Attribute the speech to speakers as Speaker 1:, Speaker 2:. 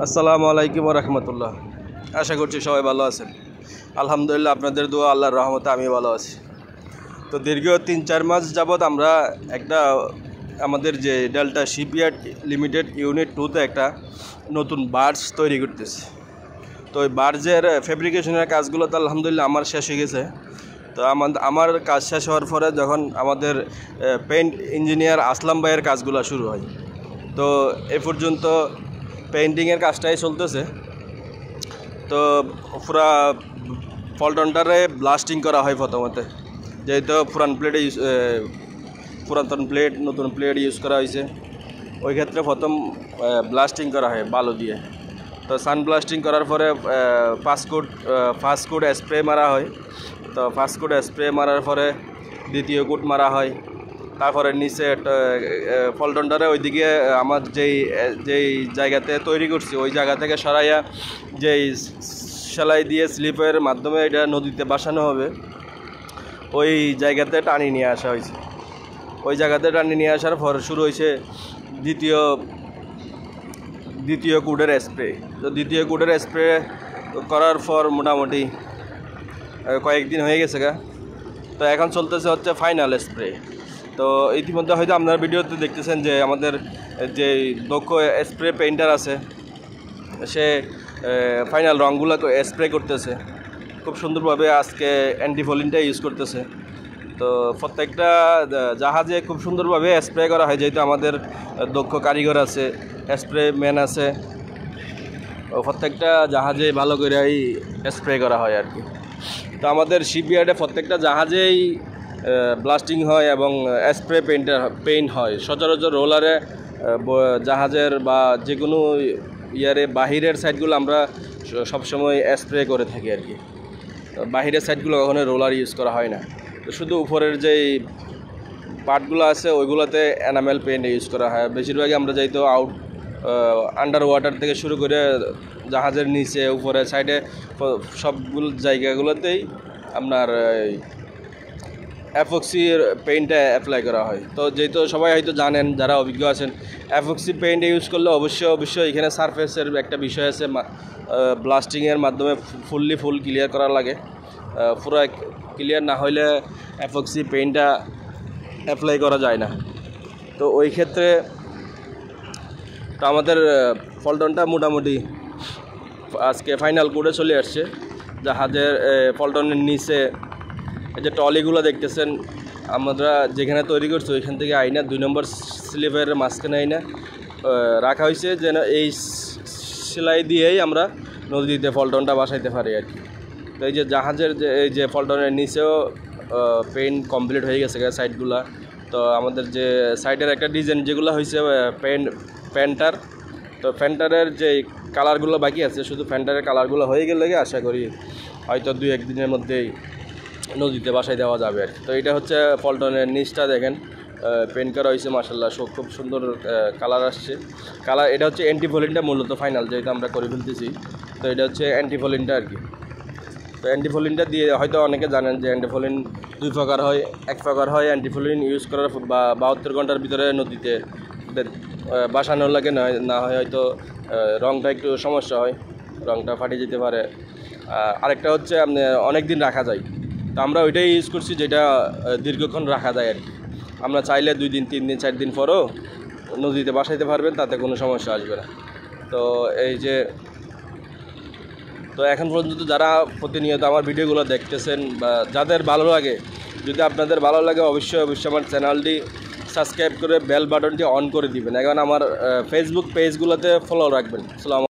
Speaker 1: আসসালামু আলাইকুম ওয়া রাহমাতুল্লাহ। আশা করছি সবাই ভালো আছেন। আলহামদুলিল্লাহ, আপনাদের দোয়া আল্লাহর রহমতে আমি ভালো আছি। তো দীর্ঘ ৩-৪ মাস যাবৎ আমরা একটা আমাদের যে ডেল্টা শিপইয়ার্ড লিমিটেড ইউনিট 2তে একটা নতুন বার্জ তৈরি করতেছি। তো ওই বার্জের ফেব্রিকেশনের কাজগুলো তো আলহামদুলিল্লাহ আমার শেষ হয়ে গেছে। তো আমার কাজ শেষ হওয়ার পরে যখন আমাদের পেইন্ট ইঞ্জিনিয়ার আসলাম ভাইয়ের কাজগুলো শুরু হয়, তো এ পর্যন্ত পেইন্টিংয়ের কাজটাই চলতেছে। তো পুরা পল্টনটারে ব্লাস্টিং করা হয় প্রথমতে, যেহেতু পুরাতন প্লেট নতুন প্লেট ইউজ করা হয়েছে। ওই ক্ষেত্রে প্রথম ব্লাস্টিং করা হয় বালু দিয়ে। তো সান ব্লাস্টিং করার পরে ফার্স্ট কোট স্প্রে মারা হয়। তো ফার্স্ট কোট স্প্রে মারার পরে দ্বিতীয় কোট মারা হয়। তারপরে নিচে পল্টনটারে ওইদিকে আমার যেই জায়গাতে তৈরি করছি ওই জায়গা থেকে সরাইয়া যেই সেলাই দিয়ে স্লিপের মাধ্যমে এটা নদীতে বাসানো হবে, ওই জায়গাতে টানি নিয়ে আসা হয়েছে। ওই জায়গাতে টানি নিয়ে আসার পর শুরু হয়েছে দ্বিতীয় কোডের স্প্রে। তো দ্বিতীয় কোডের স্প্রে করার পর মোটামুটি কয়েকদিন হয়ে গেছে তো এখন চলতেছে হচ্ছে ফাইনাল স্প্রে। তো ইতিমধ্যে হয়তো আপনারা ভিডিওতে দেখতেছেন যে আমাদের যে দক্ষ স্প্রে পেইন্টার আছে, সে ফাইনাল রঙগুলো স্প্রে করতেছে খুব সুন্দরভাবে। আজকে অ্যান্টিফলিনটা ইউজ করতেছে। তো প্রত্যেকটা জাহাজে খুব সুন্দরভাবে স্প্রে করা হয়, যেহেতু আমাদের দক্ষ কারিগর আছে, স্প্রে ম্যান আছে। প্রত্যেকটা জাহাজে ভালো করেই স্প্রে করা হয় আর কি। তো আমাদের শিপইয়ার্ডে প্রত্যেকটা জাহাজেই ব্লাস্টিং হয় এবং স্প্রে পেইন্ট হয়। সচরাচর রোলারে জাহাজের বা যে কোনো বাহিরের সাইডগুলো আমরা সবসময় স্প্রে করে থাকি আর কি। বাহিরের সাইডগুলো কখনো রোলার ইউজ করা হয় না। তো শুধু উপরের যেই পার্টগুলো আছে ওইগুলোতে এনামেল পেইন্ট ইউজ করা হয়। বেশিরভাগই আমরা যেহেতু আন্ডার ওয়াটার থেকে শুরু করে জাহাজের নিচে উপরে সাইডে সবগুলো জায়গাগুলোতেই আপনার অ্যাপক্সির পেইন্টটা অ্যাপ্লাই করা হয়। তো যেহেতু সবাই হয়তো জানেন, যারা অভিজ্ঞ আছেন, অ্যাপক্সি পেইন্ট ইউজ করলে অবশ্যই এখানে সারফেসের একটা বিষয় আছে, ব্লাস্টিংয়ের মাধ্যমে ফুল ক্লিয়ার করা লাগে। পুরো ক্লিয়ার না হইলে অ্যাপক্সি পেইন্টটা অ্যাপ্লাই করা যায় না। তো ওই ক্ষেত্রে তো আমাদের পল্টনটা মোটামুটি আজকে ফাইনাল কোডে চলে আসছে। জাহাজের পল্টনের নিচে এই যে ট্রলিগুলো দেখতেছেন, আমরা যেখানে তৈরি করছি ওইখান থেকে আইনা 2 নম্বর স্লিপের মাঝখানে আইনা রাখা হয়েছে, যেন এই সেলাই দিয়েই আমরা নদীতে পল্টনটা বাসাইতে পারি আর কি। তো এই যে জাহাজের এই যে পল্টনের নিচেও পেইন্ট কমপ্লিট হয়ে গেছে সাইডগুলা। তো আমাদের যে সাইডের একটা ডিজাইন যেগুলো হয়েছে প্যান্টার, তো প্যান্টারের যে কালারগুলো বাকি আছে, শুধু প্যান্টারের কালারগুলো হয়ে গেলে আশা করি হয়তো 2-1 দিনের মধ্যেই নদীতে বাসায় দেওয়া যাবে আর কি। তো এটা হচ্ছে পল্টনের নিচটা দেখেন, পেন্ট করা হয়েছে মাশাআল্লাহ, খুব সুন্দর কালার আসছে। এটা হচ্ছে অ্যান্টিফলিনটা মূলত ফাইনাল যেহেতু আমরা করে ফেলতেছি। তো এটা হচ্ছে অ্যান্টিফলিনটা আর কি। তো অ্যান্টিফলিনটা দিয়ে হয়তো অনেকে জানেন যে অ্যান্টিফলিন 2 প্রকার হয়। এক প্রকার হয় অ্যান্টিফলিন ইউজ করার 72 ঘন্টার ভিতরে নদীতে বাসানোর লাগে, না হয় হয়তো রঙটা একটু সমস্যা হয়, রঙটা ফাটে যেতে পারে। আরেকটা হচ্ছে আপনি অনেক দিন রাখা যায়। তো আমরা ওইটাই ইউজ করছি যেটা দীর্ঘক্ষণ রাখা যায় আর কি। আমরা চাইলে 2 দিন 3 দিন 4 দিন পরও নদীতে বাসাইতে পারবেন, তাতে কোনো সমস্যা আসবে না। তো এই যে তো এখন পর্যন্ত যারা প্রতিনিয়ত আমার ভিডিওগুলো দেখতেছেন বা যাদের ভালো লাগে, যদি আপনাদের ভালো লাগে অবশ্যই আমার চ্যানেলটি সাবস্ক্রাইব করে বেল বাটনটি অন করে দিবেন। এখন আমার ফেসবুক পেজগুলোতে ফলো রাখবেন।